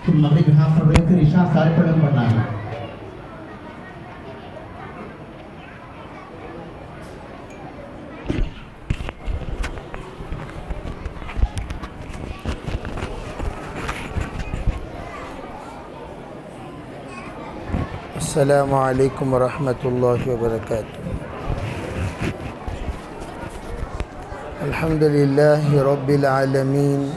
پھر مغرب یہاں پڑھ رہے ہیں، پھر عشاء سارے پڑھ پڑھنا ہے۔ السلام علیکم ورحمۃ اللہ وبرکاتہ۔ الحمد للہ رب العالمین،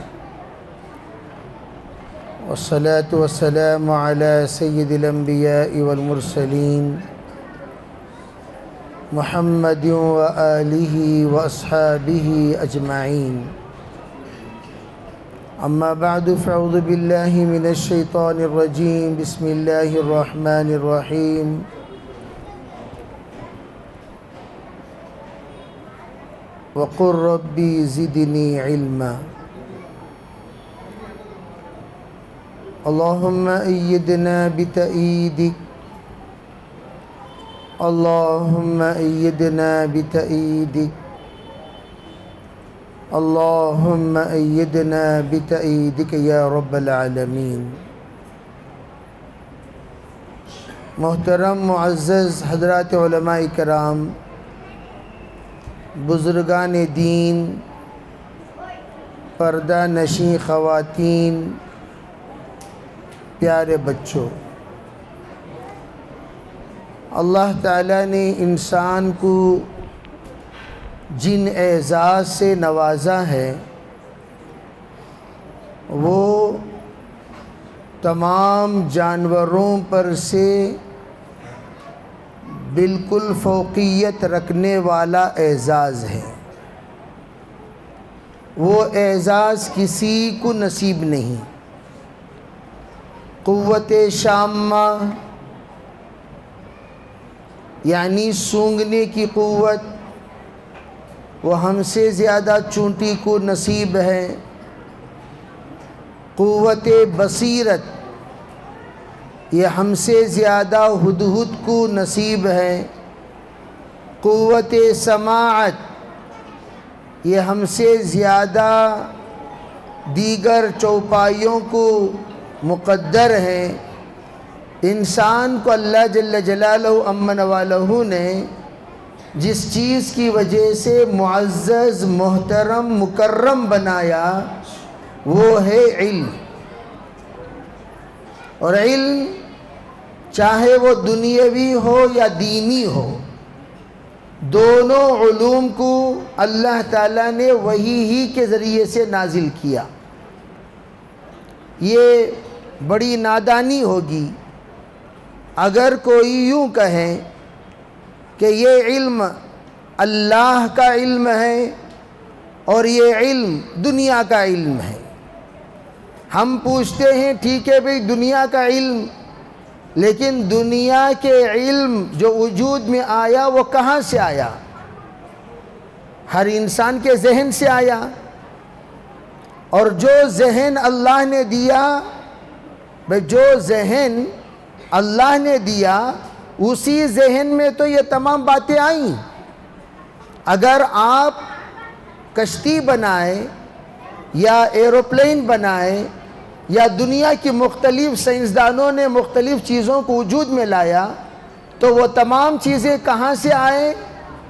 والصلاة والسلام علی سید الانبیاء والمرسلین، محمد وآلہ واصحابہ اجمعین۔ اما بعد فاعوذ باللہ من الشیطان الرجیم، بسم اللہ الرحمن الرحیم۔ وقل ربی زدنی علما۔ اللہم ایدنا بتأییدک، اللہم ایدنا بتأییدک، اللہم ایدنا بتأییدک یا رب العالمین۔ محترم معزز حضرات علماء کرام، بزرگان دین، پردہ نشین خواتین، پیارے بچوں، اللہ تعالیٰ نے انسان کو جن اعزاز سے نوازا ہے وہ تمام جانوروں پر سے بالکل فوقیت رکھنے والا اعزاز ہے۔ وہ اعزاز کسی کو نصیب نہیں۔ قوت شامہ یعنی سونگھنے کی قوت، وہ ہم سے زیادہ چونٹی کو نصیب ہے۔ قوت بصیرت، یہ ہم سے زیادہ ہدہد کو نصیب ہے۔ قوت سماعت، یہ ہم سے زیادہ دیگر چوپائیوں کو مقدر ہے۔ انسان کو اللہ جل جلالہ امن والہ نے جس چیز کی وجہ سے معزز، محترم، مکرم بنایا وہ ہے علم۔ اور علم چاہے وہ دنیاوی ہو یا دینی ہو، دونوں علوم کو اللہ تعالیٰ نے وحی ہی کے ذریعے سے نازل کیا۔ یہ بڑی نادانی ہوگی اگر کوئی یوں کہے کہ یہ علم اللہ کا علم ہے اور یہ علم دنیا کا علم ہے۔ ہم پوچھتے ہیں ٹھیک ہے بھئی دنیا کا علم، لیکن دنیا کے علم جو وجود میں آیا وہ کہاں سے آیا؟ ہر انسان کے ذہن سے آیا، اور جو ذہن اللہ نے دیا، بھئی جو ذہن اللہ نے دیا اسی ذہن میں تو یہ تمام باتیں آئیں۔ اگر آپ کشتی بنائیں یا ایروپلین بنائیں یا دنیا کی مختلف سائنسدانوں نے مختلف چیزوں کو وجود میں لایا، تو وہ تمام چیزیں کہاں سے آئیں؟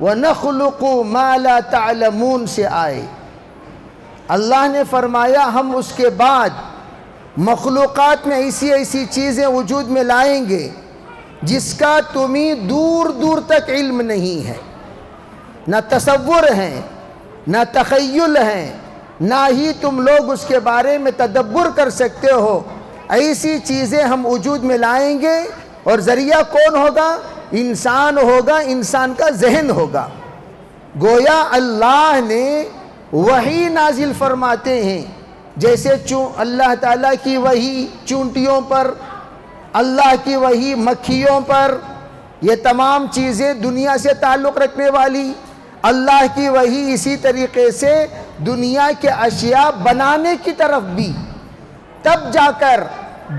وَنَخْلُقُ مَا لَا تَعْلَمُونَ سے آئے۔ اللہ نے فرمایا ہم اس کے بعد مخلوقات میں ایسی چیزیں وجود میں لائیں گے جس کا تمہیں دور دور تک علم نہیں ہے، نہ تصور ہے، نہ تخیل ہے، نہ ہی تم لوگ اس کے بارے میں تدبر کر سکتے ہو۔ ایسی چیزیں ہم وجود میں لائیں گے، اور ذریعہ کون ہوگا؟ انسان ہوگا، انسان کا ذہن ہوگا۔ گویا اللہ نے وحی نازل فرماتے ہیں، جیسے اللہ تعالیٰ کی وحی چونٹیوں پر، اللہ کی وحی مکھیوں پر، یہ تمام چیزیں دنیا سے تعلق رکھنے والی۔ اللہ کی وحی اسی طریقے سے دنیا کے اشیاء بنانے کی طرف بھی۔ تب جا کر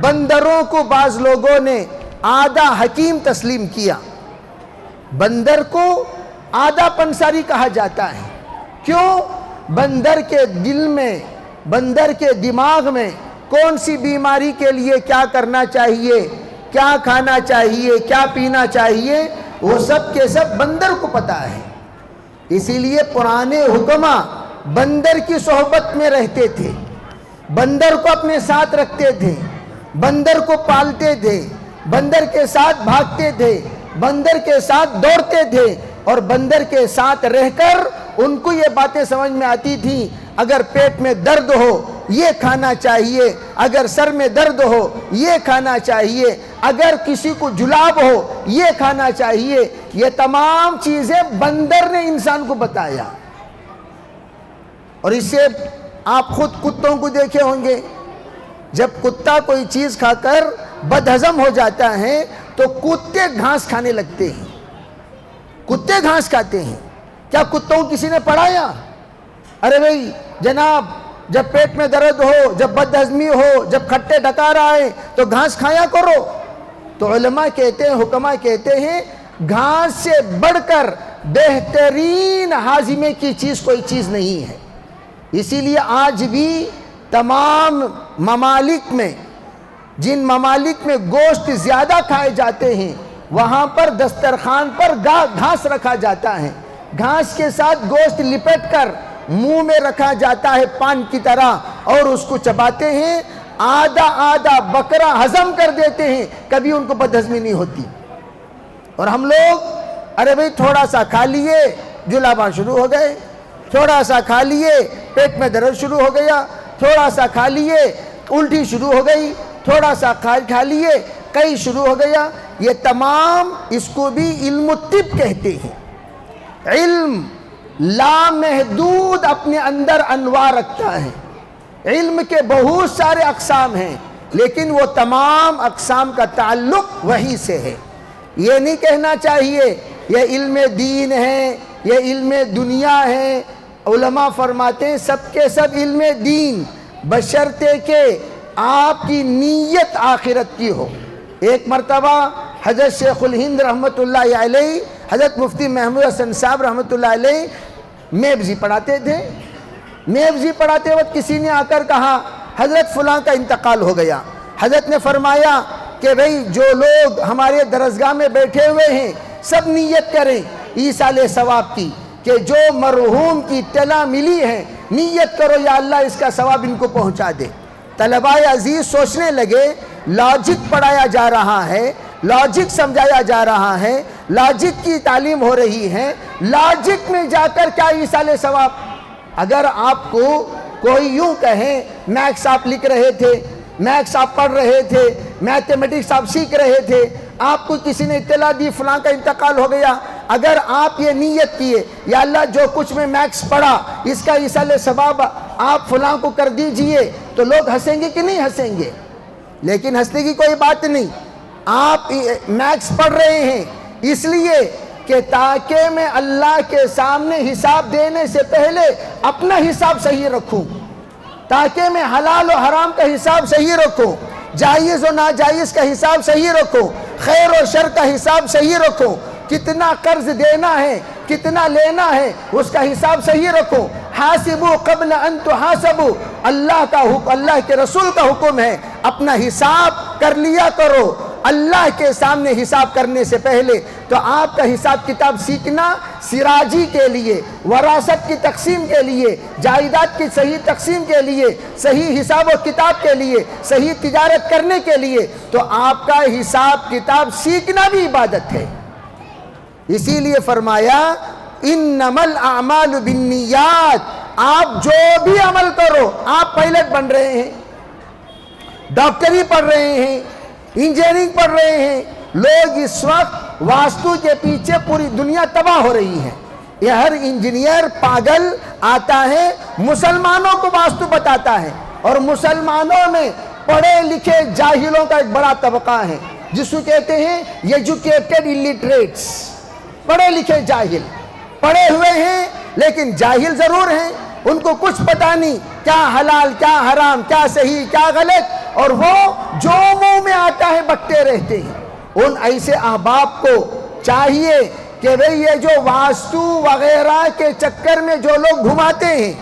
بندروں کو بعض لوگوں نے آدھا حکیم تسلیم کیا۔ بندر کو آدھا پنساری کہا جاتا ہے۔ کیوں؟ بندر کے دل میں، بندر کے دماغ میں کون سی بیماری کے لیے کیا کرنا چاہیے، کیا کھانا چاہیے، کیا پینا چاہیے، وہ سب کے سب بندر کو پتا ہے۔ اسی لیے پرانے حکما بندر کی صحبت میں رہتے تھے، بندر کو اپنے ساتھ رکھتے تھے، بندر کو پالتے تھے، بندر کے ساتھ بھاگتے تھے، بندر کے ساتھ دوڑتے تھے، اور بندر کے ساتھ رہ کر ان کو یہ باتیں سمجھ میں آتی تھیں۔ اگر پیٹ میں درد ہو یہ کھانا چاہیے، اگر سر میں درد ہو یہ کھانا چاہیے، اگر کسی کو جلاب ہو یہ کھانا چاہیے۔ یہ تمام چیزیں بندر نے انسان کو بتایا۔ اور اس سے آپ خود کتوں کو دیکھے ہوں گے، جب کتا کوئی چیز کھا کر بد ہضم ہو جاتا ہے تو کتے گھاس کھانے لگتے ہیں، کتے گھاس کھاتے ہیں۔ کیا کتوں کو کسی نے پڑھایا؟ ارے بھائی جناب، جب پیٹ میں درد ہو، جب بد ہضمی ہو، جب کھٹے ڈکار آئے تو گھاس کھایا کرو۔ تو علماء کہتے ہیں، حکماء کہتے ہیں، گھاس سے بڑھ کر بہترین ہاضمے کی چیز کوئی چیز نہیں ہے۔ اسی لیے آج بھی تمام ممالک میں، جن ممالک میں گوشت زیادہ کھائے جاتے ہیں، وہاں پر دسترخوان پر گھاس رکھا جاتا ہے، گھاس کے ساتھ گوشت لپٹ کر منہ میں رکھا جاتا ہے پان کی طرح، اور اس کو چباتے ہیں، آدھا آدھا بکرا ہضم کر دیتے ہیں، کبھی ان کو بدہضمی نہیں ہوتی۔ اور ہم لوگ ارے بھائی تھوڑا سا کھا لیے جلاباں شروع ہو گئے، تھوڑا سا کھا لیے پیٹ میں درد شروع ہو گیا، تھوڑا سا کھا لیے الٹی شروع ہو گئی، تھوڑا سا کھا لیے کئی شروع ہو گیا۔ یہ تمام اس کو بھی علم الطب کہتے ہیں۔ علم لامحدود اپنے اندر انواع رکھتا ہے، علم کے بہت سارے اقسام ہیں، لیکن وہ تمام اقسام کا تعلق وہی سے ہے۔ یہ نہیں کہنا چاہیے یہ علم دین ہے، یہ علم دنیا ہے۔ علماء فرماتے ہیں سب کے سب علم دین، بشرطے کہ آپ کی نیت آخرت کی ہو۔ ایک مرتبہ حضرت شیخ الہند رحمۃ اللہ علیہ، حضرت مفتی محمود حسن صاحب رحمۃ اللہ علیہ میبزی پڑھاتے تھے۔ میبزی پڑھاتے وقت کسی نے آ کر کہا حضرت فلاں کا انتقال ہو گیا۔ حضرت نے فرمایا کہ بھئی جو لوگ ہمارے درسگاہ میں بیٹھے ہوئے ہیں سب نیت کریں ایصال ثواب کی، کہ جو مرحوم کی اطلاع ملی ہے نیت کرو یا اللہ اس کا ثواب ان کو پہنچا دے۔ طلباء عزیز سوچنے لگے لاجک پڑھایا جا رہا ہے، لاجک سمجھایا جا رہا ہے، لاجک کی تعلیم ہو رہی ہے، لاجک میں جا کر کیا ایصال ثواب؟ اگر آپ کو کوئی یوں کہے میکس آپ لکھ رہے تھے، میکس آپ پڑھ رہے تھے، میتھمیٹکس آپ سیکھ رہے تھے، آپ کو کسی نے اطلاع دی فلاں کا انتقال ہو گیا، اگر آپ یہ نیت کیے یا اللہ جو کچھ میں میکس پڑھا اس کا ایصال ثواب آپ فلاں کو کر دیجئے، تو لوگ ہنسیں گے کہ نہیں ہنسیں گے؟ لیکن ہنسنے کی کوئی بات نہیں۔ آپ میکس پڑھ رہے ہیں اس لیے کہ تاکہ میں اللہ کے سامنے حساب دینے سے پہلے اپنا حساب صحیح رکھوں، تاکہ میں حلال و حرام کا حساب صحیح رکھوں، جائز و ناجائز کا حساب صحیح رکھوں، خیر و شر کا حساب صحیح رکھوں، کتنا قرض دینا ہے کتنا لینا ہے اس کا حساب صحیح رکھو۔ حاسبوا قبل ان تحاسبوا، اللہ کا حکم، اللہ کے رسول کا حکم ہے اپنا حساب کر لیا کرو اللہ کے سامنے حساب کرنے سے پہلے۔ تو آپ کا حساب کتاب سیکھنا سراجی کے لیے، وراثت کی تقسیم کے لیے، جائیداد کی صحیح تقسیم کے لیے، صحیح حساب و کتاب کے لیے، صحیح تجارت کرنے کے لیے، تو آپ کا حساب کتاب سیکھنا بھی عبادت ہے۔ اسی لیے فرمایا انما الاعمال بالنیات، آپ جو بھی عمل کرو، آپ پائلٹ بن رہے ہیں، ڈاکٹری پڑھ رہے ہیں، انجینئرنگ پڑھ رہے ہیں، لوگ اس وقت واسطو کے پیچھے پوری دنیا تباہ ہو رہی ہے۔ یہ ہر انجینئر پاگل آتا ہے مسلمانوں کو واسطو بتاتا ہے، اور مسلمانوں میں پڑھے لکھے جاہلوں کا ایک بڑا طبقہ ہے جس کو کہتے ہیں ایجوکیٹڈ الٹریٹس، پڑھے لکھے جاہل، پڑھے ہوئے ہیں لیکن جاہل ضرور ہیں، ان کو کچھ پتہ نہیں کیا حلال کیا حرام کیا صحیح کیا غلط، اور وہ جو منہ میں آتا ہے بکتے رہتے ہیں۔ ان ایسے احباب کو چاہیے کہ بھئی یہ جو واسطو وغیرہ کے چکر میں جو لوگ گھماتے ہیں،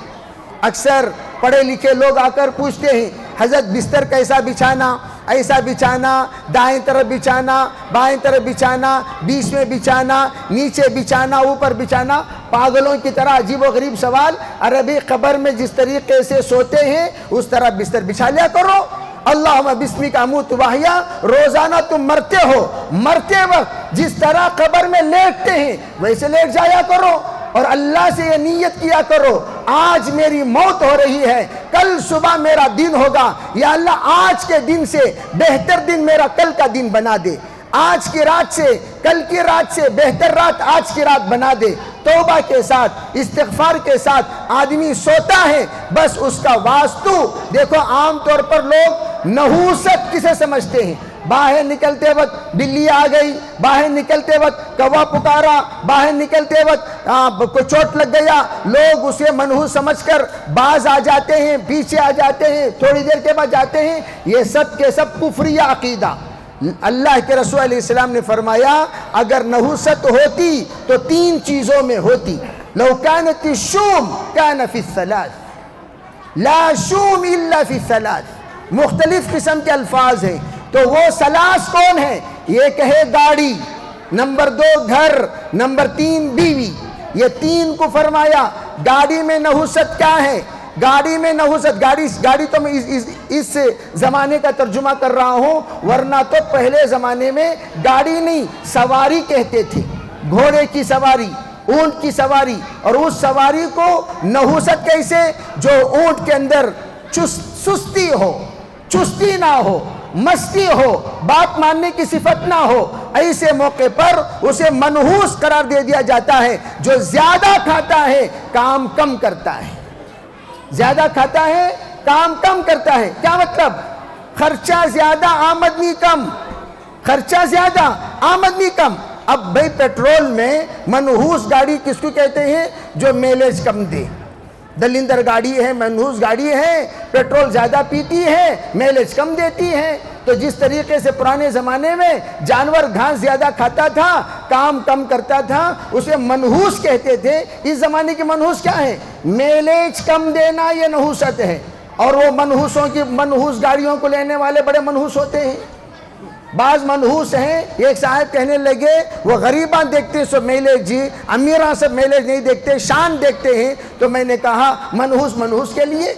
اکثر پڑھے لکھے لوگ آ کر پوچھتے ہیں حضرت بستر کیسا بچھانا، ایسا بچھانا، دائیں طرف بچھانا، بائیں طرف بچھانا، بیچ میں بچھانا، نیچے بچھانا، اوپر بچھانا، پاگلوں کی طرح عجیب و غریب سوال۔ عربی قبر میں جس طریقے سے سوتے ہیں اس طرح بستر بچھا لیا کرو۔ اللہم بسمک اموت واحیا، روزانہ تم مرتے ہو، مرتے وقت جس طرح قبر میں لیٹتے ہیں ویسے لیٹ جایا کرو، اور اللہ سے یہ نیت کیا کرو آج میری موت ہو رہی ہے، کل صبح میرا دن ہوگا، یا اللہ آج کے دن سے بہتر دن میرا کل کا دن بنا دے، آج کی رات سے کل کی رات سے بہتر رات آج کی رات بنا دے۔ توبہ کے ساتھ استغفار کے ساتھ آدمی سوتا ہے، بس اس کا واسطو دیکھو۔ عام طور پر لوگ نحوست کسے سمجھتے ہیں؟ باہر نکلتے وقت بلی آ گئی، باہر نکلتے وقت کوا پکارا، باہر نکلتے وقت کو چوٹ لگ گیا، لوگ اسے منحوس سمجھ کر باز آ جاتے ہیں، پیچھے آ جاتے ہیں، تھوڑی دیر کے بعد جاتے ہیں۔ یہ سب کے سب کفریہ عقیدہ۔ اللہ کے رسول علیہ السلام نے فرمایا اگر نحوست ہوتی تو تین چیزوں میں ہوتی۔ لو كانت الشوم كان في الثلاث، لا شوم الا في الثلاث۔ مختلف قسم کے الفاظ ہیں، تو وہ ثلاث کون ہیں؟ ایک ہے گاڑی، نمبر 2 گھر، نمبر 3 بیوی۔ یہ تین کو فرمایا۔ گاڑی میں نحوست کیا ہے؟ گاڑی میں نحوست، گاڑی تو میں اس زمانے کا ترجمہ کر رہا ہوں، ورنہ تو پہلے زمانے میں گاڑی نہیں سواری کہتے تھے، گھوڑے کی سواری، اونٹ کی سواری۔ اور اس سواری کو نحوست کیسے؟ جو اونٹ کے اندر سستی ہو، چستی نہ ہو، مستی ہو، بات ماننے کی صفت نہ ہو، ایسے موقع پر اسے منحوس قرار دے دیا جاتا ہے۔ جو زیادہ کھاتا ہے کام کم کرتا ہے، زیادہ کھاتا ہے کام کم کرتا ہے۔ کیا مطلب؟ خرچہ زیادہ آمدنی کم، خرچہ زیادہ آمدنی کم۔ اب بھئی پیٹرول میں منحوس گاڑی کس کو کہتے ہیں؟ جو میلیج کم دے۔ دلندر گاڑی ہے، منحوس گاڑی ہے، پیٹرول زیادہ پیتی ہے، میلیج کم دیتی ہے۔ تو جس طریقے سے پرانے زمانے میں جانور گھاس زیادہ کھاتا تھا، کام کم کرتا تھا، اسے منحوس کہتے تھے۔ اس زمانے کی منحوس کیا ہے؟ میلیج کم دینا، یہ نحوست ہے۔ اور وہ منحوس گاڑیوں کو لینے والے بڑے منحوس ہوتے ہیں۔ بعض منحوس ہیں، ایک صاحب کہنے لگے وہ غریباں دیکھتے سو میلیج جی، امیراں سب میلیج نہیں دیکھتے، شان دیکھتے ہیں۔ تو میں نے کہا منحوس کے لیے،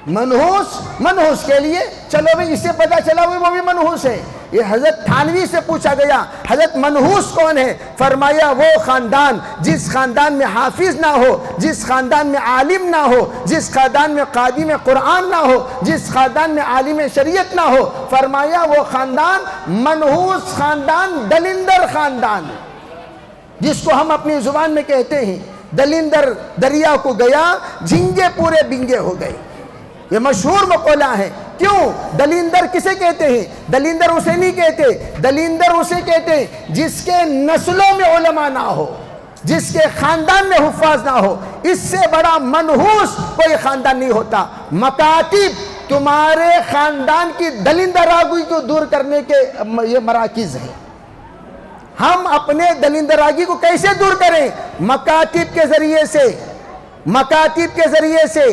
منحوس کے لیے چلو بھئی، اس سے پتہ چلا وہ بھی منحوس ہے۔ یہ حضرت تھانوی سے پوچھا گیا حضرت منحوس کون ہے؟ فرمایا وہ خاندان جس خاندان میں حافظ نہ ہو، جس خاندان میں عالم نہ ہو، جس خاندان میں قاضی میں قرآن نہ ہو، جس خاندان میں عالم شریعت نہ ہو، فرمایا وہ خاندان منحوس خاندان، دلندر خاندان، جس کو ہم اپنی زبان میں کہتے ہیں دلندر دریا کو گیا، جھینگے پورے بنگے ہو گئے۔ یہ مشہور مقولہ ہے۔ کیوں؟ دلندر کسے کہتے ہیں؟ دلندر اسے نہیں کہتے، دلندر اسے کہتے ہیں جس کے نسلوں میں علماء نہ ہو، جس کے خاندان میں حفاظ نہ ہو۔ اس سے بڑا منحوس کوئی خاندان نہیں ہوتا۔ مکاتب تمہارے خاندان کی دلندراگی کو دور کرنے کے یہ مراکز ہیں۔ ہم اپنے دلندراگی کو کیسے دور کریں؟ مکاتب کے ذریعے سے، مکاتب کے ذریعے سے۔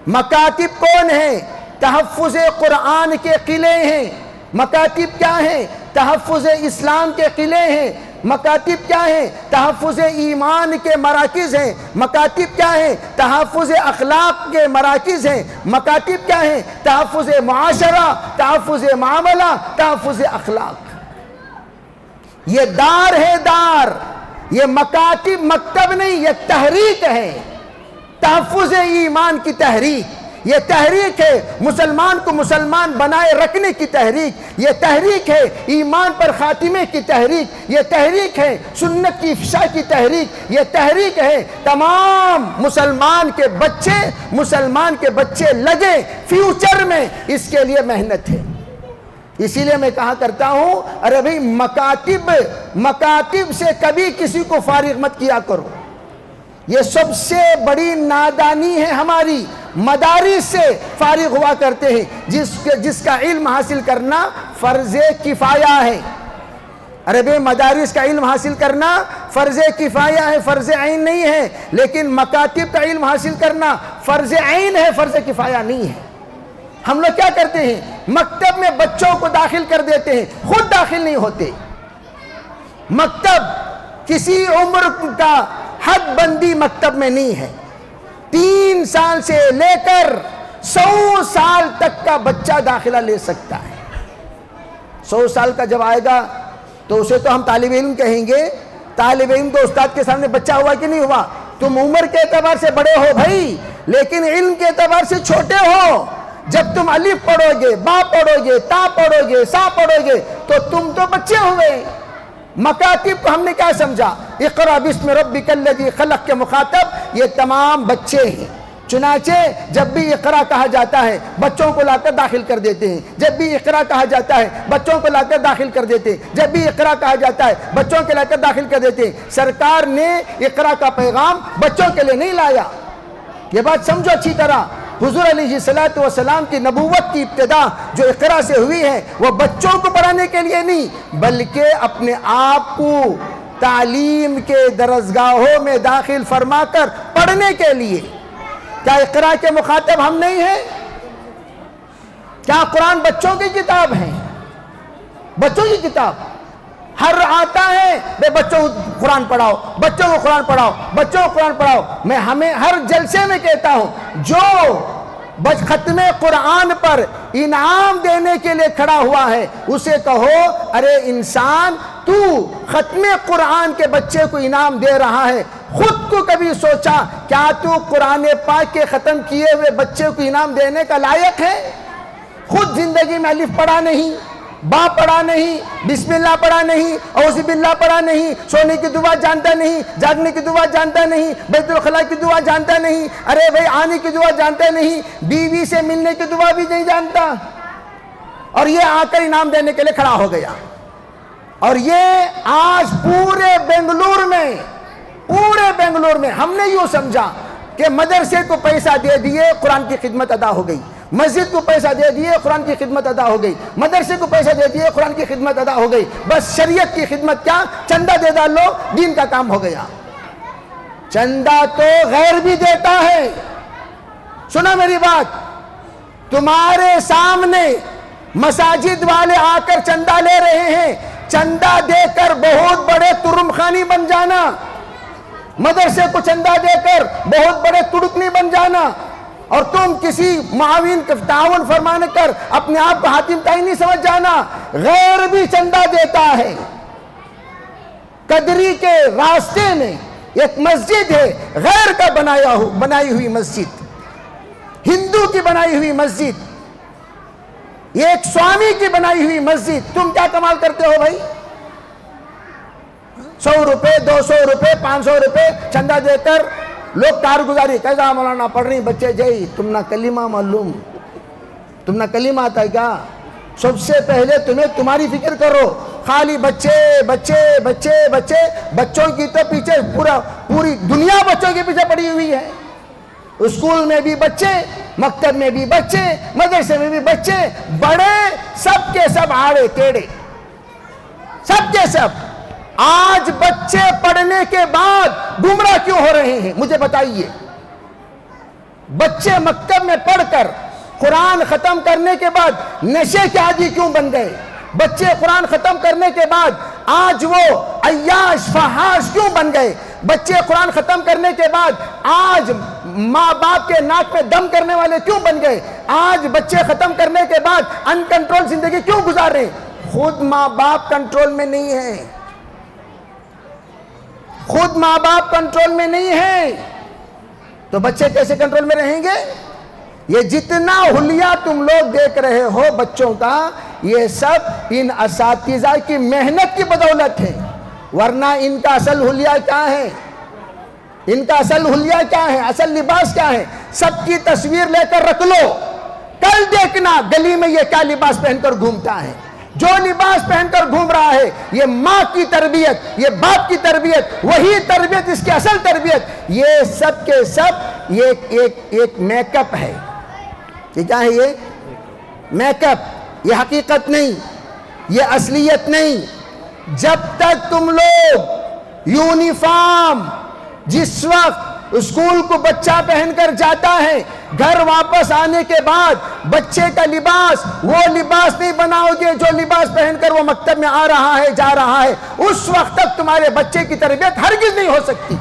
مکاتب کون ہیں؟ تحفظ قرآن کے قلعے ہیں۔ مکاتب کیا ہیں؟ تحفظ اسلام کے قلعے ہیں۔ مکاتب کیا ہیں؟ تحفظ ایمان کے مراکز ہیں۔ مکاتب کیا ہیں؟ تحفظ اخلاق کے مراکز ہیں۔ مکاتب کیا ہیں؟ تحفظ معاشرہ، تحفظ معاملہ، تحفظ اخلاق۔ یہ دار ہے، دار۔ یہ مکاتب مکتب نہیں، یہ تحریک ہے، تحفظ ایمان کی تحریک۔ یہ تحریک ہے مسلمان کو مسلمان بنائے رکھنے کی تحریک، یہ تحریک ہے ایمان پر خاتمے کی تحریک، یہ تحریک ہے سنت کی افشاء کی تحریک، یہ تحریک ہے تمام مسلمان کے بچے لگے فیوچر میں، اس کے لیے محنت ہے۔ اسی لیے میں کہا کرتا ہوں ارے بھئی مکاتب سے کبھی کسی کو فارغ مت کیا کرو۔ یہ سب سے بڑی نادانی ہے ہماری۔ مدارس سے فارغ ہوا کرتے ہیں، جس کا علم حاصل کرنا فرض کفایہ ہے۔ ارے بھئی مدارس کا علم حاصل کرنا فرض کفایہ ہے، فرض عین نہیں ہے، لیکن مکاتب کا علم حاصل کرنا فرض عین ہے، فرض کفایہ نہیں ہے۔ ہم لوگ کیا کرتے ہیں؟ مکتب میں بچوں کو داخل کر دیتے ہیں، خود داخل نہیں ہوتے۔ مکتب کسی عمر کا حد بندی مکتب میں نہیں ہے۔ 3 سال سے لے کر 100 سال تک کا بچہ داخلہ لے سکتا ہے۔ 100 سال کا جب آئے گا تو اسے تو ہم طالب علم کہیں گے۔ طالب علم تو استاد کے سامنے بچہ ہوا کہ نہیں ہوا؟ تم عمر کے اعتبار سے بڑے ہو بھائی، لیکن علم کے اعتبار سے چھوٹے ہو۔ جب تم الف پڑھو گے، با پڑھو گے، تا پڑھو گے، سا پڑھو گے تو تم تو بچے ہوئے۔ مکاتب کو ہم نے کیا سمجھا؟ اقرأ بسم ربک الذی خلق کے مخاطب یہ تمام بچے ہیں۔ چنانچہ جب بھی اقرأ کہا جاتا ہے بچوں کو لا کر داخل کر دیتے ہیں، جب بھی اقرأ کہا جاتا ہے بچوں کو لا کر داخل کر دیتے ہیں، جب بھی اقرأ کہا جاتا ہے بچوں کو لا کر داخل کر دیتے ہیں۔ سرکار نے اقرأ کا پیغام بچوں کے لیے نہیں لایا۔ یہ بات سمجھو اچھی طرح، حضور علیہ السلام کی نبوت کی ابتدا جو اقرأ سے ہوئی ہے وہ بچوں کو پڑھانے کے لیے نہیں، بلکہ اپنے آپ کو تعلیم کے درسگاہوں میں داخل فرما کر پڑھنے کے لیے۔ کیا اقرأ کے مخاطب ہم نہیں ہیں؟ کیا قرآن بچوں کی کتاب ہے؟ بچوں کی کتاب ہر آتا ہے بے بچوں کو قرآن پڑھاؤ، بچوں کو قرآن پڑھاؤ، بچوں کو قرآن پڑھاؤ۔ میں ہمیں ہر جلسے میں کہتا ہوں جو ختم قرآن پر انعام دینے کے لیے کھڑا ہوا ہے اسے کہو ارے انسان تو ختم قرآن کے بچے کو انعام دے رہا ہے، خود کو کبھی سوچا کیا تو قرآن پاک کے ختم کیے ہوئے بچے کو انعام دینے کا لائق ہے؟ خود زندگی میں الف پڑھا نہیں، با پڑھا نہیں، بسم اللہ پڑھا نہیں، اعوذ باللہ پڑھا نہیں، سونے کی دعا جانتا نہیں، جاگنے کی دعا جانتا نہیں، بیت الخلاء کی دعا جانتا نہیں، ارے بھائی آنے کی دعا جانتا نہیں، بیوی سے ملنے کی دعا بھی نہیں جانتا، اور یہ آ کر انعام دینے کے لیے کھڑا ہو گیا۔ اور یہ آج پورے بنگلور میں ہم نے یوں سمجھا کہ مدرسے کو پیسہ دے دیے قرآن کی خدمت ادا ہو گئی، مسجد کو پیسہ دے دیے قرآن کی خدمت ادا ہو گئی، مدرسے کو پیسہ دے دیے قرآن کی خدمت ادا ہو گئی، بس شریعت کی خدمت کیا؟ چندہ دے ڈالو دین کا کام ہو گیا۔ چندہ تو غیر بھی دیتا ہے۔ سنا میری بات، تمہارے سامنے مساجد والے آ کر چندہ لے رہے ہیں، چندہ دے کر بہت بڑے ترم خانی بن جانا، مدرسے کو چندہ دے کر بہت بڑے تڑکنی بن جانا، اور تم کسی معاون کا تعاون فرمانے کر اپنے آپ کو حاتم تائی نہیں سمجھ جانا۔ غیر بھی چندہ دیتا ہے۔ قدری کے راستے میں ایک مسجد ہے غیر کا بنائی ہوئی مسجد، ہندو کی بنائی ہوئی مسجد، یہ ایک سوامی کی بنائی ہوئی مسجد، تم کیا کمال کرتے ہو بھائی؟ 100 روپے 200 روپے 500 روپے چندہ دے کر لوگ کارگزاری کیسا مولانا پڑھ رہی بچے جائی، تم نہ کلمہ معلوم، تم نہ کلمہ آتا ہے کیا؟ سب سے پہلے تمہیں تمہاری فکر کرو، خالی بچے بچے بچے بچے، بچوں کی تو پیچھے پوری دنیا بچوں کے پیچھے پڑی ہوئی ہے۔ اسکول میں بھی بچے، مکتب میں بھی بچے، مدرسے میں بھی بچے، بڑے سب کے سب آڑے ٹیڑے، سب کے سب۔ آج بچے پڑھنے کے بعد گمراہ کیوں ہو رہے ہیں مجھے بتائیے؟ بچے مکتب میں پڑھ کر قرآن ختم کرنے کے بعد نشے کے عادی کیوں بن گئے؟ بچے قرآن ختم کرنے کے بعد آج وہ عیاش فحاش کیوں بن گئے؟ بچے قرآن ختم کرنے کے بعد آج ماں باپ کے ناک میں دم کرنے والے کیوں بن گئے؟ آج بچے ختم کرنے کے بعد ان کنٹرول زندگی کیوں گزار رہے ہیں؟ خود ماں باپ کنٹرول میں نہیں ہیں، خود ماں باپ کنٹرول میں نہیں ہیں تو بچے کیسے کنٹرول میں رہیں گے؟ یہ جتنا حلیہ تم لوگ دیکھ رہے ہو بچوں کا، یہ سب ان اساتذہ کی محنت کی بدولت ہے، ورنہ ان کا اصل حلیہ کیا ہے؟ ان کا اصل حلیہ کیا ہے؟ اصل لباس کیا ہے؟ سب کی تصویر لے کر رکھ لو، کل دیکھنا گلی میں یہ کیا لباس پہن کر گھومتا ہے۔ جو لباس پہن کر گھوم رہا ہے یہ ماں کی تربیت، یہ باپ کی تربیت، وہی تربیت اس کی اصل تربیت، یہ سب کے سب یہ ایک میک اپ ہے۔ یہ کیا ہے؟ یہ میک اپ، یہ حقیقت نہیں، یہ اصلیت نہیں۔ جب تک تم لوگ یونیفارم جس وقت اسکول کو بچہ پہن کر جاتا ہے، گھر واپس آنے کے بعد بچے کا لباس وہ لباس نہیں بناؤ گے جو لباس پہن کر وہ مکتب میں آ رہا ہے جا رہا ہے، اس وقت تک تمہارے بچے کی تربیت ہرگز نہیں ہو سکتی۔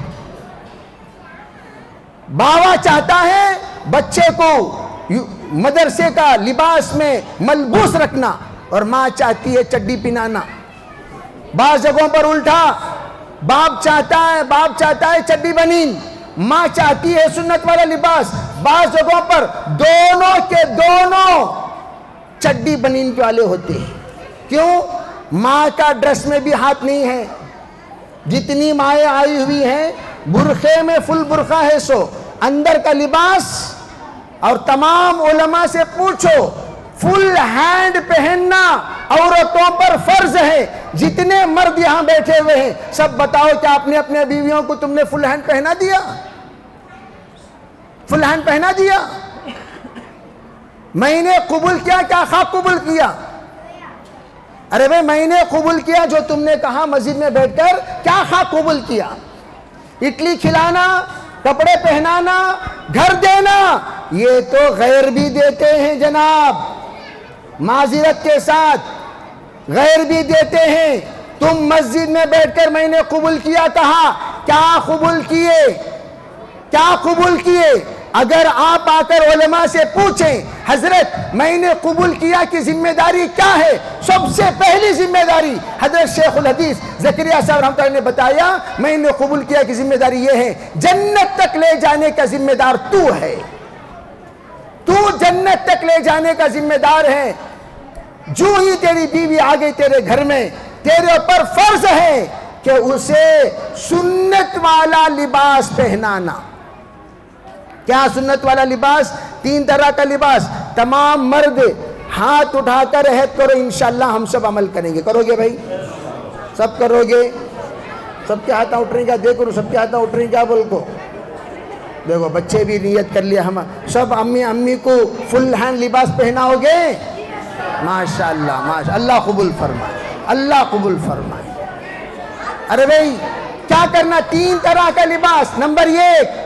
باوا چاہتا ہے بچے کو مدرسے کا لباس میں ملبوس رکھنا اور ماں چاہتی ہے چڈی پہنانا۔ بعض جگہوں پر الٹا، باپ چاہتا ہے چڈی بنین، ماں چاہتی ہے سنت والا لباس۔ بعض جگہوں پر دونوں کے دونوں چڈی بنین والے ہوتے ہیں۔ کیوں؟ ماں کا ڈریس میں بھی ہاتھ نہیں ہے۔ جتنی مائیں آئی ہوئی ہیں برقعے میں فل برقع ہے سو، اندر کا لباس، اور تمام علماء سے پوچھو فل ہینڈ پہننا عورتوں پر فرض ہے۔ جتنے مرد یہاں بیٹھے ہوئے ہیں سب بتاؤ کیا اپنے اپنے بیویوں کو تم نے فل ہینڈ پہنا دیا؟ فل ہینڈ پہنا دیا؟ میں نے قبول کیا کیا خواہ قبول کیا؟ ارے بھائی میں نے قبول کیا جو تم نے کہا مسجد میں بیٹھ کر، کیا خواہ قبول کیا؟ اڈلی کھلانا، کپڑے پہنانا، گھر دینا، یہ تو غیر بھی دیتے ہیں جناب، معذرت کے ساتھ غیر بھی دیتے ہیں۔ تم مسجد میں بیٹھ کر میں نے قبول کیا کہا، کیا قبول کیے؟ کیا قبول کیے؟ اگر آپ آ کر علماء سے پوچھیں حضرت میں نے قبول کیا کی ذمہ داری کیا ہے، سب سے پہلی ذمہ داری حضرت شیخ الحدیث زکریا صاحب رحمۃ اللہ نے بتایا، میں نے قبول کیا کی ذمہ داری یہ ہے جنت تک لے جانے کا ذمہ دار تو ہے، تو جنت تک لے جانے کا ذمہ دار ہے۔ جو ہی تیری بیوی آ گئی تیرے گھر میں، تیرے اوپر فرض ہے کہ اسے سنت والا لباس پہنانا۔ کیا سنت والا لباس؟ 3 طرح کا لباس۔ تمام مرد ہاتھ اٹھا کر عہد کرو انشاءاللہ ہم سب عمل کریں گے۔ کرو گے بھائی؟ سب کرو گے؟ سب کے ہاتھ اٹھ رہے ہیں کیا؟ دیکھو سب کے ہاتھ اٹھ رہے ہیں کیا؟ بول کو دیکھو بچے بھی نیت کر لیا، ہم سب امی کو فل ہینڈ لباس پہناؤ گے؟ ماشاءاللہ ماشاءاللہ، اللہ قبول فرمائے، اللہ قبول فرمائے۔ ارے بھائی کیا کرنا؟ 3 طرح کا لباس۔ نمبر 1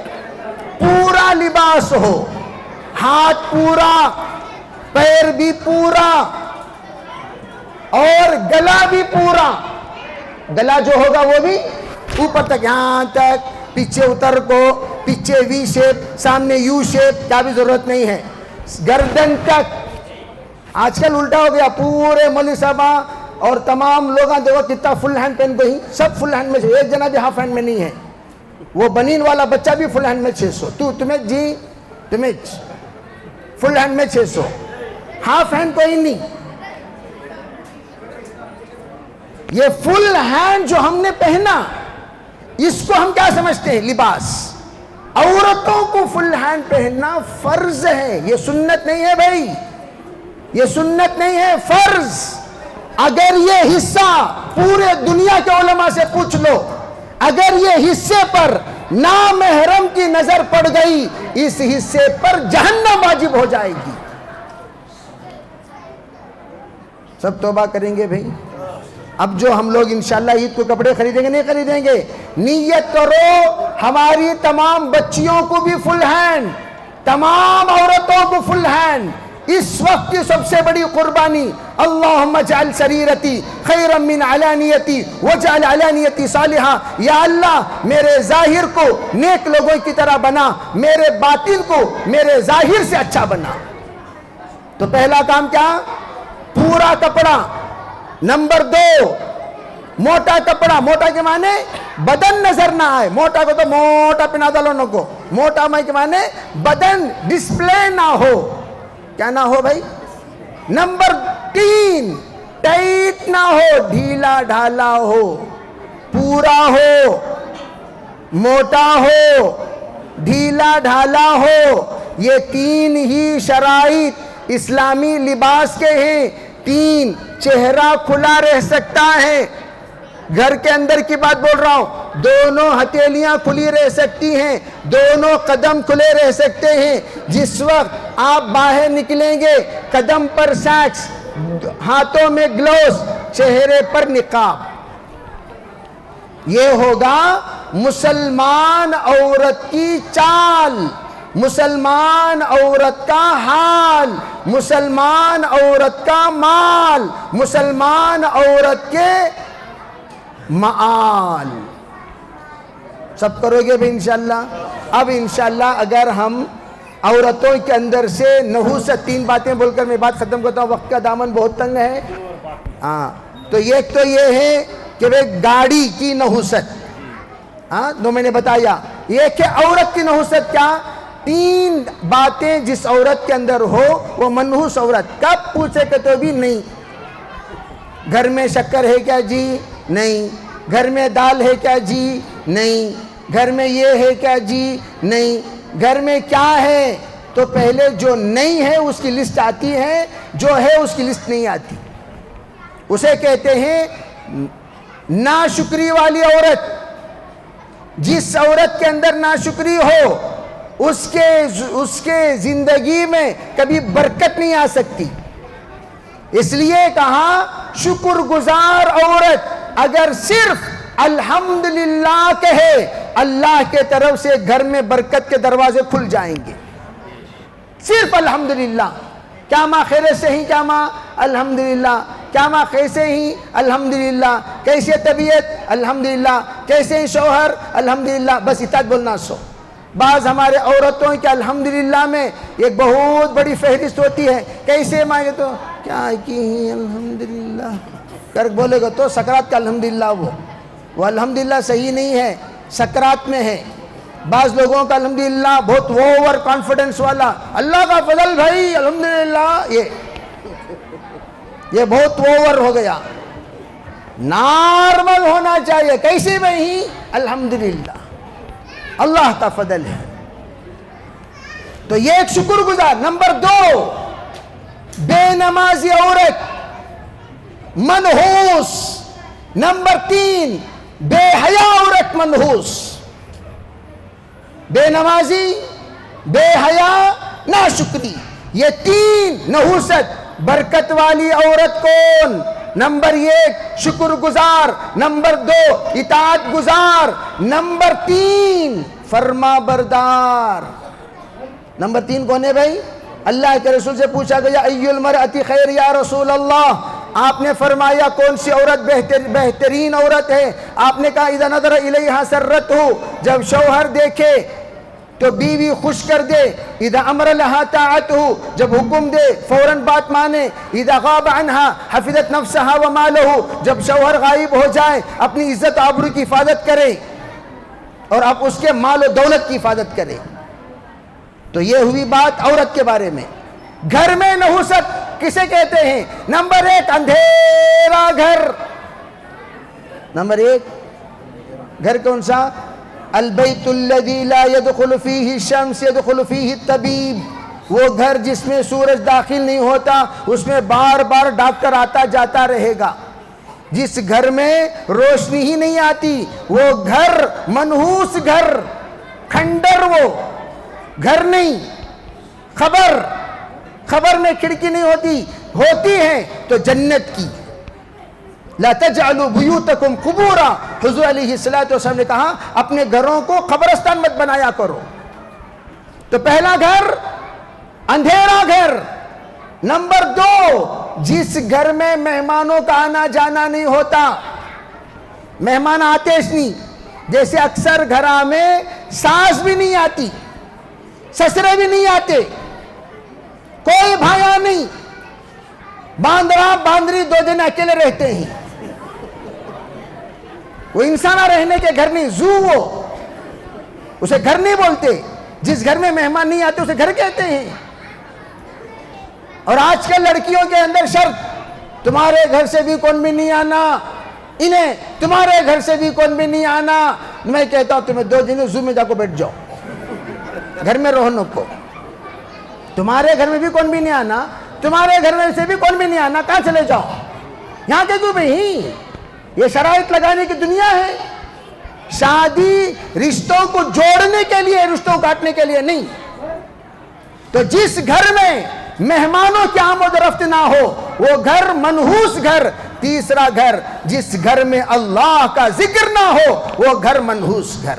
پورا لباس ہو، ہاتھ پورا، پیر بھی پورا اور گلا بھی پورا۔ گلا جو ہوگا وہ بھی اوپر تک، یہاں تک، پیچھے اتر کو، پیچھے وی شیپ، سامنے یو شیپ، کیا بھی ضرورت نہیں ہے، گردن تک۔ آج کل الٹا ہو گیا، پورے مولوی صاحبہ اور تمام لوگاں دیکھو کتنا فل ہینڈ پہن گئی، سب فل ہینڈ میں سے، ایک جنا بھی ہاف ہینڈ میں نہیں ہے۔ وہ بنین والا بچہ بھی فل ہینڈ میں 600، تمہیں فل ہینڈ میں 600، ہاف ہینڈ کوئی نہیں۔ یہ فل ہینڈ جو ہم نے پہنا اس کو ہم کیا سمجھتے ہیں؟ لباس۔ عورتوں کو فل ہینڈ پہننا فرض ہے، یہ سنت نہیں ہے بھائی، یہ سنت نہیں ہے، فرض۔ اگر یہ حصہ پورے دنیا کے علماء سے پوچھ لو، اگر یہ حصے پر نامحرم کی نظر پڑ گئی اس حصے پر جہنم واجب ہو جائے گی۔ سب توبہ کریں گے بھائی؟ اب جو ہم لوگ انشاءاللہ عید کو کپڑے خریدیں گے نہیں خریدیں گے، نیت کرو ہماری تمام بچیوں کو بھی فل ہینڈ، تمام عورتوں کو فل ہینڈ۔ اس وقت کی سب سے بڑی قربانی، اللہم اجعل سریرتی خیرا من علانیتی واجعل علانیتی صالحا، یا اللہ میرے ظاہر کو نیک لوگوں کی طرح بنا، میرے باطن کو میرے ظاہر سے اچھا بنا۔ تو پہلا کام کیا؟ پورا کپڑا۔ نمبر 2 موٹا کپڑا۔ موٹا کے معنی بدن نظر نہ آئے، موٹا کو تو موٹا پہنا دلونوں کو، موٹا میں کے معنی بدن ڈسپلے نہ ہو، کیا نہ ہو بھائی؟ نمبر 3 ٹائٹ نہ ہو، ڈھیلا ڈھالا ہو، پورا ہو، موٹا ہو، ڈھیلا ڈھالا ہو۔ یہ 3 ہی شرائط اسلامی لباس کے ہیں۔ 3 چہرہ کھلا رہ سکتا ہے، گھر کے اندر کی بات بول رہا ہوں، دونوں ہتھیلیاں کھلی رہ سکتی ہیں، دونوں قدم کھلے رہ سکتے ہیں۔ جس وقت آپ باہر نکلیں گے قدم پر سیکس، ہاتھوں میں گلوز، چہرے پر نقاب۔ یہ ہوگا مسلمان عورت کی چال، مسلمان عورت کا حال، مسلمان عورت کا مال، مسلمان عورت کے معال، سب کرو گے بھی انشاءاللہ؟ اب انشاءاللہ اگر ہم عورتوں کے اندر سے نحوست، 3 باتیں بول کر میں بات ختم کرتا ہوں، وقت کا دامن بہت تنگ ہے. ہاں تو ایک تو یہ ہے کہ وہ گاڑی کی نحوست، ہاں دو میں نے بتایا. یہ کہ عورت کی نحوست کیا؟ 3 باتیں جس عورت کے اندر ہو وہ منحوس عورت. کب پوچھے کہ تو بھی نہیں. گھر میں شکر ہے کیا جی؟ نہیں. گھر میں دال ہے کیا جی؟ نہیں. گھر میں یہ ہے کیا جی؟ نہیں. گھر میں کیا ہے؟ تو پہلے جو نہیں ہے اس کی لسٹ آتی ہے، جو ہے اس کی لسٹ نہیں آتی. اسے کہتے ہیں ناشکری والی عورت. جس عورت کے اندر ناشکری ہو اس کے زندگی میں کبھی برکت نہیں آ سکتی. اس لیے کہا شکر گزار عورت اگر صرف الحمدللہ کہے، اللہ کے طرف سے گھر میں برکت کے دروازے کھل جائیں گے. صرف الحمدللہ. کیا ماں خیرے سے ہی؟ کیا ماں الحمدللہ. کیا ماں کیسے ہی؟ الحمدللہ. کیسے طبیعت؟ الحمدللہ. کیسے ہی شوہر؟ الحمدللہ. بس اتنا بولنا سو. بعض ہمارے عورتوں کے الحمدللہ میں ایک بہت بڑی فہرست ہوتی ہے. کیسے مانگے تو کیا کی الحمدللہ کر بولے گا تو سکرات کا الحمدللہ. وہ الحمدللہ صحیح نہیں ہے، سکرات میں ہے. بعض لوگوں کا الحمدللہ بہت اوور کانفیڈنس والا، اللہ کا فضل بھائی الحمدللہ، یہ بہت اوور ہو گیا. نارمل ہونا چاہیے. کیسے بھائی؟ الحمدللہ، اللہ کا فضل ہے. تو یہ ایک شکر گزار. نمبر 2، بے نمازی عورت منحوس. نمبر 3، بے حیا عورت منحوس. بے نمازی، بے حیا، ناشکری، یہ 3 نحوست. برکت والی عورت کون؟ نمبر 1 شکر گزار، نمبر 2 اطاعت گزار، نمبر 3 فرما بردار. نمبر 3 کون ہے بھائی؟ اللہ کے رسول سے پوچھا گیا ای المرأة خیر یا رسول اللہ. آپ نے فرمایا کون سی عورت بہترین عورت ہے؟ آپ نے کہا اذا نظر الیہا سرتہ، جب شوہر دیکھے تو بیوی خوش کر دے. اذا امر لہا طاعتہ، جب حکم دے فوراً بات مانے. اذا غاب عنہا حفظت نفسہا ومالہ، جب شوہر غائب ہو جائے اپنی عزت آبرو کی حفاظت کرے اور اب اس کے مال و دولت کی حفاظت کرے. تو یہ ہوئی بات عورت کے بارے میں. گھر میں نحوست کسے کہتے ہیں؟ نمبر 1 اندھیرا گھر. نمبر 1 گھر کون سا؟ البیت الذی لا يدخل فیہ الشمس يدخل فیہ الطبیب. وہ گھر جس میں سورج داخل نہیں ہوتا، اس میں بار بار ڈاکٹر آتا جاتا رہے گا. جس گھر میں روشنی ہی نہیں آتی وہ گھر منحوس گھر، کھنڈر وہ گھر نہیں. خبر میں کھڑکی نہیں ہوتی ہے تو جنت کی. لا تجعلوا بیوتکم قبورا. حضور علیہ السلام نے کہا اپنے گھروں کو قبرستان مت بنایا کرو. تو پہلا گھر اندھیرا گھر. نمبر 2 جس گھر میں مہمانوں کا آنا جانا نہیں ہوتا. مہمان آتے اس نہیں، جیسے اکثر گھروں میں ساس بھی نہیں آتی، سسرے بھی نہیں آتے، کوئی بھایا نہیں، باندرا باندری 2 دن اکیلے رہتے ہیں. وہ انسانہ رہنے کے گھر نہیں، زو. وہ اسے گھر نہیں بولتے. جس گھر میں مہمان نہیں آتے اسے گھر کہتے ہیں. اور آج کل لڑکیوں کے اندر شرط، تمہارے گھر سے بھی کون بھی نہیں آنا، انہیں تمہارے گھر سے بھی کون بھی نہیں آنا. میں کہتا ہوں تمہیں 2 دن زو میں جا کو بیٹھ جاؤ، گھر میں رہو کو. تمہارے گھر میں بھی کون بھی نہیں آنا، تمہارے گھر میں سے بھی کون بھی نہیں آنا، کہاں چلے جاؤ یہاں کے کیوں بھئی؟ یہ شرائط لگانے کی دنیا ہے. شادی رشتوں کو جوڑنے کے لیے، رشتوں کو کاٹنے کے لیے نہیں. تو جس گھر میں مہمانوں کی آمد و رفت نہ ہو وہ گھر منحوس گھر. تیسرا گھر جس گھر میں اللہ کا ذکر نہ ہو وہ گھر منحوس گھر.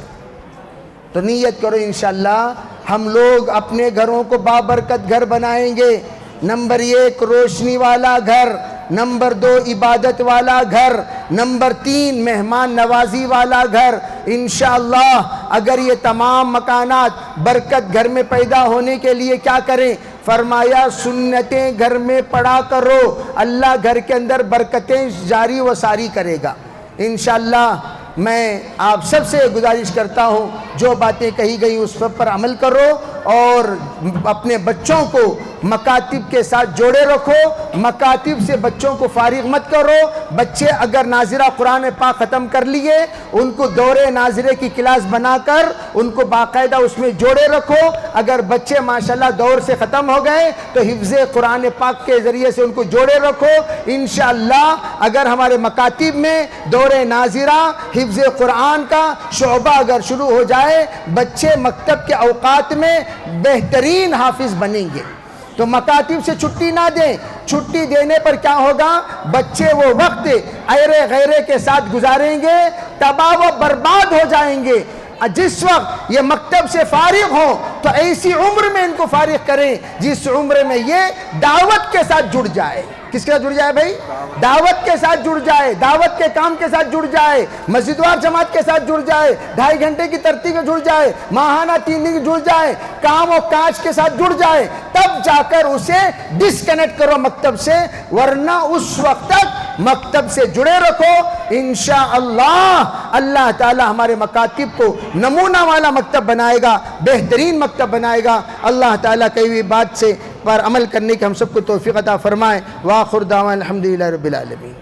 تو نیت کرو انشاءاللہ ہم لوگ اپنے گھروں کو بابرکت گھر بنائیں گے. نمبر 1 روشنی والا گھر، نمبر 2 عبادت والا گھر، نمبر 3 مہمان نوازی والا گھر. انشاءاللہ اگر یہ تمام مکانات برکت گھر میں پیدا ہونے کے لیے کیا کریں؟ فرمایا سنتیں گھر میں پڑھا کرو، اللہ گھر کے اندر برکتیں جاری و ساری کرے گا انشاءاللہ. میں آپ سب سے گزارش کرتا ہوں جو باتیں کہی گئی اس پر عمل کرو اور اپنے بچوں کو مکاتب کے ساتھ جوڑے رکھو. مکاتب سے بچوں کو فارغ مت کرو. بچے اگر ناظرہ قرآن پاک ختم کر لیے ان کو دورے ناظرے کی کلاس بنا کر ان کو باقاعدہ اس میں جوڑے رکھو. اگر بچے ماشاءاللہ دور سے ختم ہو گئے تو حفظ قرآن پاک کے ذریعے سے ان کو جوڑے رکھو. انشاءاللہ اگر ہمارے مکاتب میں دورے ناظرہ حفظ قرآن کا شعبہ اگر شروع ہو جائے بچے مکتب کے اوقات میں بہترین حافظ بنیں گے. تو مکاتب سے چھٹی نہ دیں. چھٹی دینے پر کیا ہوگا؟ بچے وہ وقت ایرے غیرے کے ساتھ گزاریں گے، تباہ و برباد ہو جائیں گے. جس وقت یہ مکتب سے فارغ ہوں تو ایسی عمر میں ان کو فارغ کریں جس عمر میں یہ دعوت کے ساتھ جڑ جائے. کس کے ساتھ جڑ جائے بھائی؟ دعوت کے ساتھ جڑ جائے، دعوت کے کام کے ساتھ جڑ جائے، مسجدوار جماعت کے ساتھ جڑ جائے، 2.5 گھنٹے کی ترتیب میں جڑ جائے، ماہانہ 3 دن جڑ جائے، کام و کاج کے ساتھ جڑ جائے. تب جا کر اسے ڈسکنیکٹ کرو مکتب سے، ورنہ اس وقت تک مکتب سے جڑے رکھو. انشاءاللہ اللہ تعالی ہمارے مکاتب کو نمونہ والا مکتب بنائے گا، بہترین مکتب بنائے گا. اللہ تعالیٰ کئی ہوئی بات سے پر عمل کرنے کی ہم سب کو توفیق عطا فرمائے. وآخر دعوانا الحمدللہ رب العالمین.